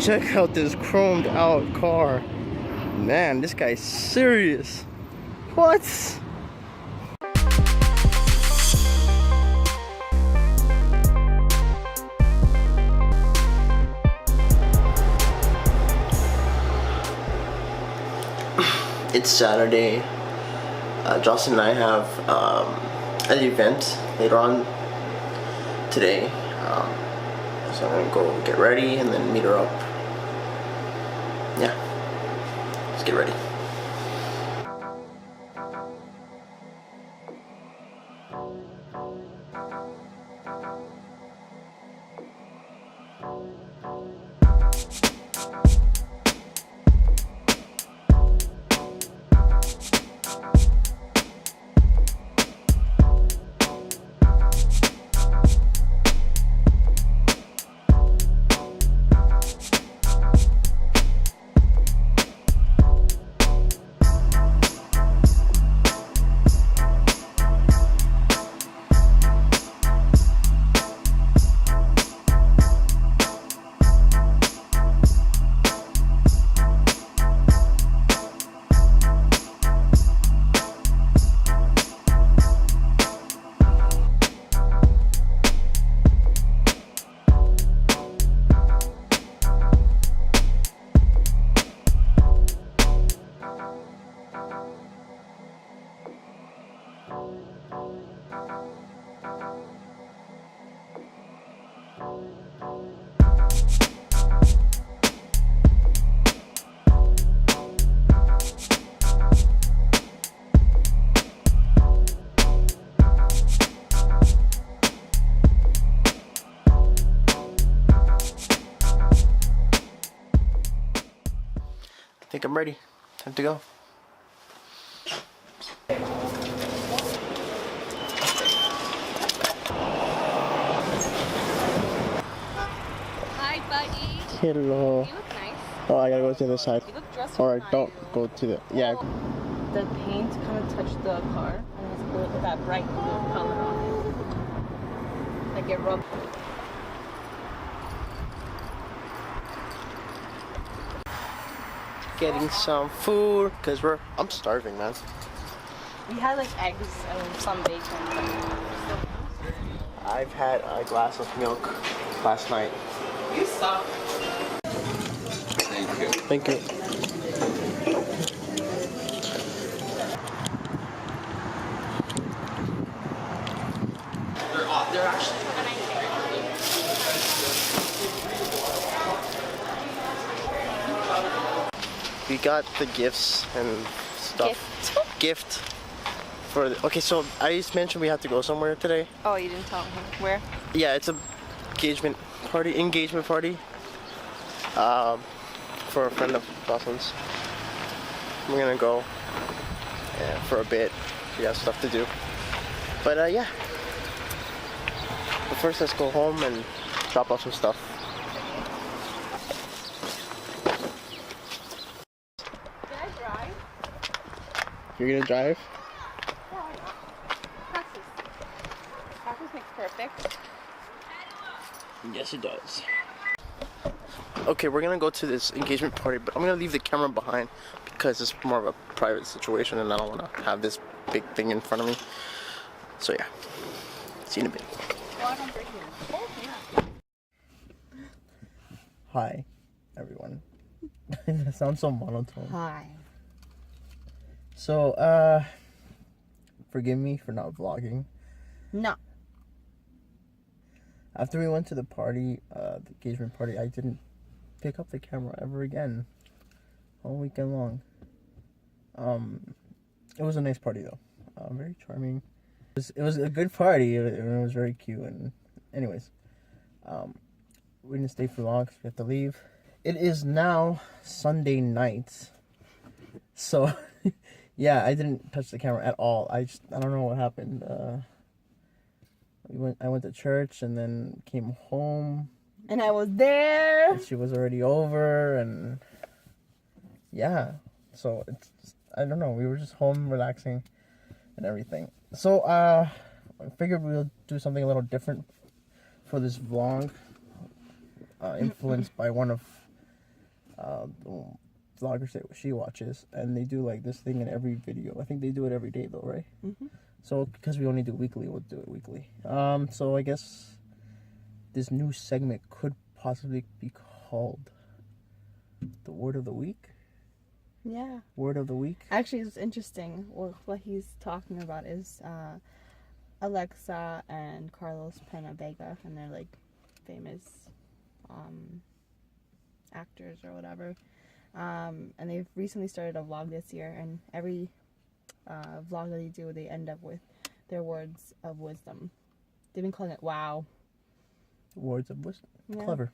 Check out this chromed out car. Man, this guy's serious. What? It's Saturday. Jocelyn and I have an event later on today. So I'm gonna go get ready and then meet her up. Yeah, let's get ready. I think I'm ready. Time to go. Hi, buddy. Hello. You look nice. Oh, I gotta go to the other side. You look dressed Or nice. don't go to the. Yeah. The paint kind of touched the car, and it's blue with that bright blue color on it. Like it rubbed. Getting some food because I'm starving, man. We had like eggs and some bacon. I've had a glass of milk last night. You suck. Thank you. Thank you. They're actually. We got the gifts and stuff. Gift for the, okay, so I just mentioned we have to go somewhere today. Oh, you didn't tell me where? Yeah, it's a engagement party. For a friend of Dawson's. We're gonna go for a bit. We have stuff to do. But yeah. But first, let's go home and drop off some stuff. Can I drive? You're gonna drive? Practice. Practice makes perfect. Yes, it does. Okay, we're gonna go to this engagement party, but I'm gonna leave the camera behind because it's more of a private situation and I don't wanna have this big thing in front of me. So yeah, see you in a bit. Hi, everyone. That sounds so monotone. Hi. So, forgive me for not vlogging. No. After we went to the party, the engagement party, I didn't pick up the camera ever again. All weekend long. It was a nice party though. Very charming. It was a good party. It was very cute. And anyways, we didn't stay for long because we have to leave. It is now Sunday night. So, yeah, I didn't touch the camera at all. I don't know what happened. I went to church and then came home. And I was there. And she was already over, and yeah. So I don't know. We were just home relaxing and everything. So I figured we'll do something a little different for this vlog. Influenced by one of the vloggers that she watches, and they do like this thing in every video. I think they do it every day though, right? Mm-hmm. So because we only do weekly, we'll do it weekly. So I guess this new segment could possibly be called the Word of the Week. Yeah. Word of the Week. Actually, it's interesting. What he's talking about is Alexa and Carlos Pena Vega, and they're like famous actors or whatever. And they've recently started a vlog this year, and every vlog that they do, they end up with their words of wisdom. They've been calling it wow. Words of wisdom. Yeah. Clever.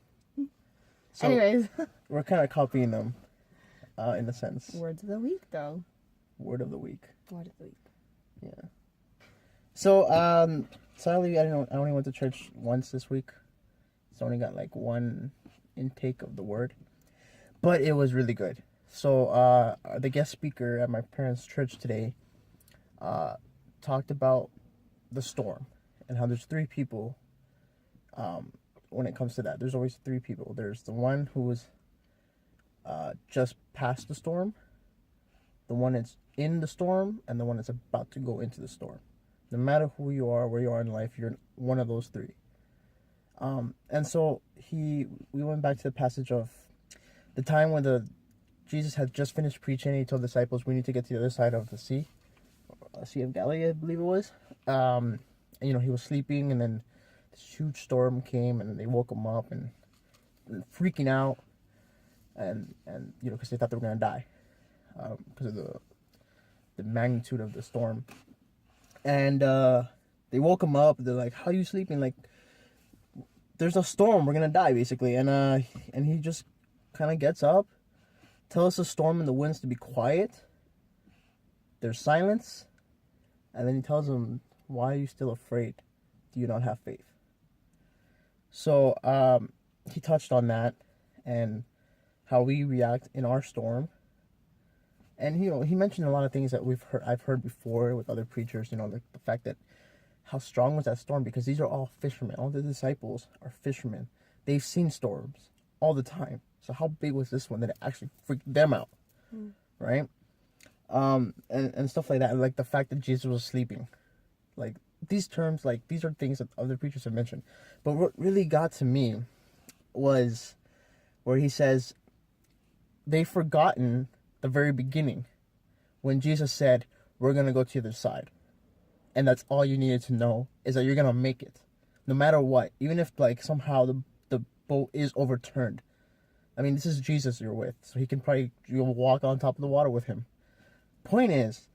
So Anyways. we're kind of copying them, in a sense. Words of the week, though. Word of the week. Word of the week. Yeah. So, sadly, I only went to church once this week. So I only got like one intake of the word. But it was really good. So, the guest speaker at my parents' church today, talked about the storm and how there's three people, when it comes to that. There's always three people. There's the one who was just past the storm, the one that's in the storm, and the one that's about to go into the storm. No matter who you are, where you are in life, you're one of those three. And so we went back to the passage of the time when Jesus had just finished preaching. He told the disciples, we need to get to the other side of the sea of Galilee, I believe it was. And, he was sleeping, and then this huge storm came, and they woke him up and freaking out. And because they thought they were going to die because of the magnitude of the storm. And they woke him up. They're like, how are you sleeping? Like, there's a storm. We're going to die, basically. And he just kind of gets up, tells the storm and the winds to be quiet. There's silence. And then he tells them, why are you still afraid? Do you not have faith? So he touched on that and how we react in our storm. And he mentioned a lot of things that I've heard before with other preachers, the fact that how strong was that storm, because these are all fishermen. All the disciples are fishermen. They've seen storms all the time. So how big was this one that it actually freaked them out? Right? And stuff like that. And like the fact that Jesus was sleeping. Like these terms, like these are things that other preachers have mentioned. But what really got to me was where he says they've forgotten the very beginning when Jesus said, we're going to go to the other side. And that's all you needed to know, is that you're going to make it. No matter what. Even if like somehow the boat is overturned. I mean, this is Jesus you're with. So you'll walk on top of the water with him. Point is,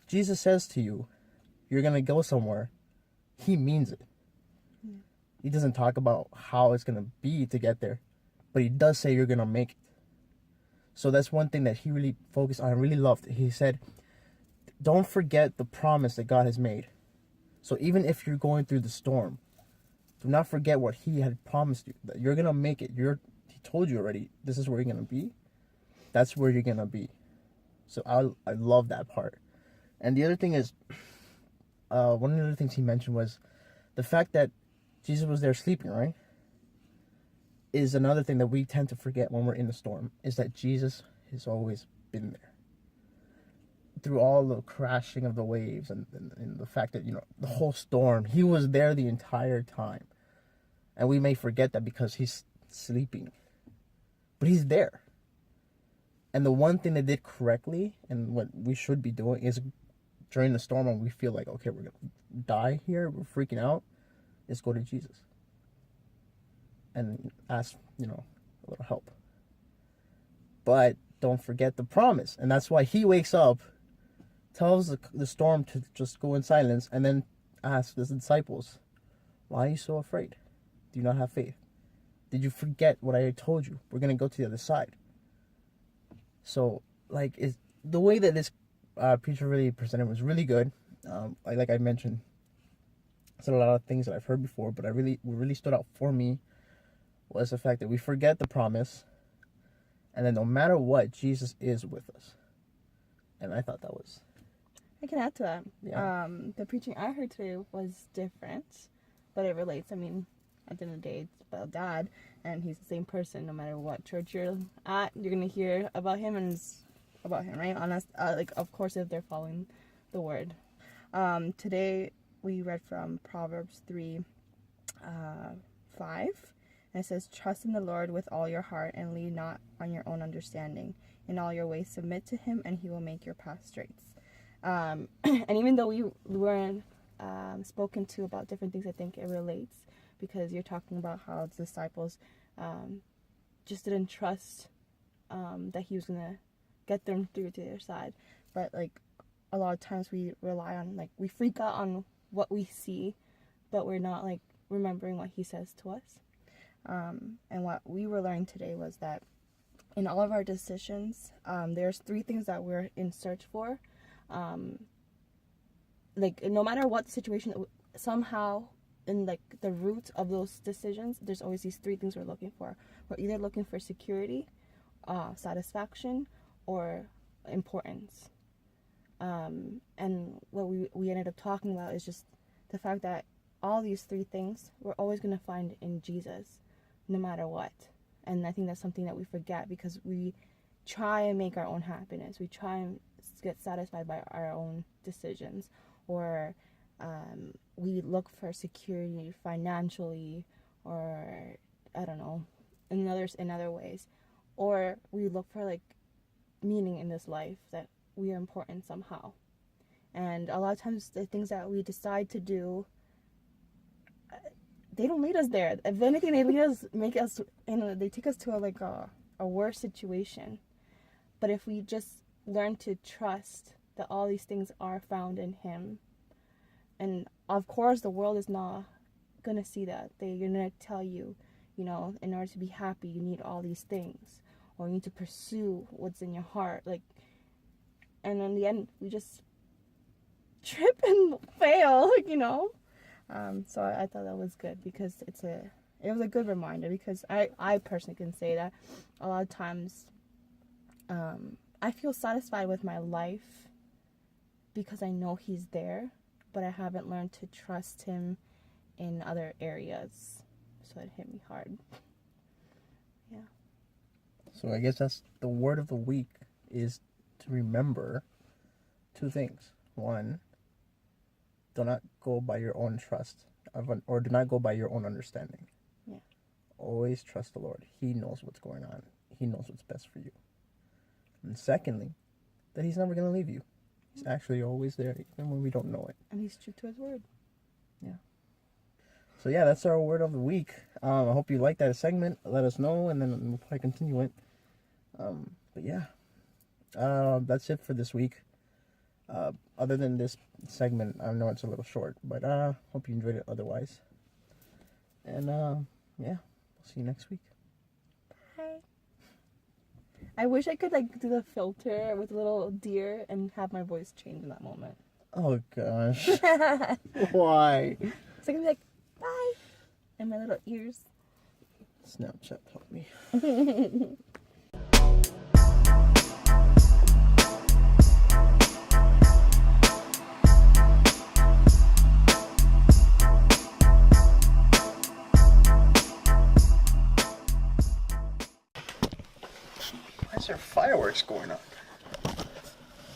Jesus says to you, you're going to go somewhere. He means it. He doesn't talk about how it's going to be to get there. But he does say you're going to make it. So that's one thing that he really focused on. I really loved. He said, don't forget the promise that God has made. So even if you're going through the storm, do not forget what he had promised you. That you're going to make it. He told you already, this is where you're going to be. That's where you're going to be. So I love that part. And the other thing is, one of the other things he mentioned was the fact that Jesus was there sleeping, right? Is another thing that we tend to forget when we're in the storm, is that Jesus has always been there. Through all the crashing of the waves and the fact that, the whole storm, he was there the entire time. And we may forget that because he's sleeping. But he's there. And the one thing they did correctly, and what we should be doing, is during the storm when we feel like, okay, we're going to die here, we're freaking out, is go to Jesus. And ask, a little help. But don't forget the promise. And that's why he wakes up, tells the storm to just go in silence, and then asks his disciples, why are you so afraid? Do you not have faith? Did you forget what I told you? We're going to go to the other side. So, the way that this preacher really presented was really good. Like I mentioned, said a lot of things that I've heard before, but what really stood out for me was the fact that we forget the promise, and then no matter what, Jesus is with us. And I thought that was... I can add to that. Yeah. The preaching I heard today was different, but it relates. I mean, at the end of the day, it's about God, and he's the same person no matter what church you're at. You're gonna hear about him, and it's about him, right? Honest, like, of course, if they're following the word. Today we read from Proverbs 3, 5, and it says, "Trust in the Lord with all your heart, and lean not on your own understanding. In all your ways submit to him, and he will make your path straight." And even though we weren't spoken to about different things, I think it relates, because you're talking about how the disciples just didn't trust that he was gonna get them through to their side. But like, a lot of times we rely on, like, we freak out on what we see, but we're not like remembering what he says to us. And what we were learning today was that in all of our decisions, there's 3 things that we're in search for. Like, no matter what the situation, somehow in like the root of those decisions, there's always these 3 things we're looking for. We're either looking for security, satisfaction, or importance. And what we ended up talking about is just the fact that all these 3 things we're always going to find in Jesus, no matter what. And I think that's something that we forget, because we try and make our own happiness. We try and get satisfied by our own decisions, or we look for security financially, or I don't know, in other ways, or we look for like meaning in this life, that we are important somehow. And a lot of times the things that we decide to do, they don't lead us there. If anything, they make us, they take us to a worse situation. But if we just learn to trust that all these things are found in him, and of course the world is not gonna see that. They're gonna tell you, in order to be happy, you need all these things, or you need to pursue what's in your heart. Like, and in the end, we just trip and fail, So I thought that was good, because it was a good reminder, because I personally can say that a lot of times I feel satisfied with my life because I know he's there, but I haven't learned to trust him in other areas. So it hit me hard. Yeah. So I guess that's the word of the week, is to remember 2 things. 1, do not go by your own trust, or do not go by your own understanding. Yeah. Always trust the Lord. He knows what's going on. He knows what's best for you. And secondly, that he's never going to leave you. He's actually always there, even when we don't know it. And he's true to his word. Yeah. So yeah, that's our word of the week. I hope you liked that segment. Let us know, and then we'll probably continue it. But yeah, that's it for this week. Other than this segment, I know it's a little short, but hope you enjoyed it otherwise. And yeah, we'll see you next week. Bye. I wish I could do the filter with a little deer and have my voice change in that moment. Oh gosh. Why? So I can be like, bye, and my little ears. Snapchat, help me. Why is there fireworks going on?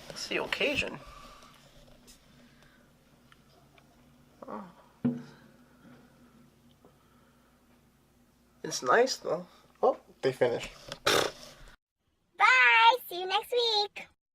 It's the occasion. Oh. It's nice though. Oh, they finished. Bye! See you next week!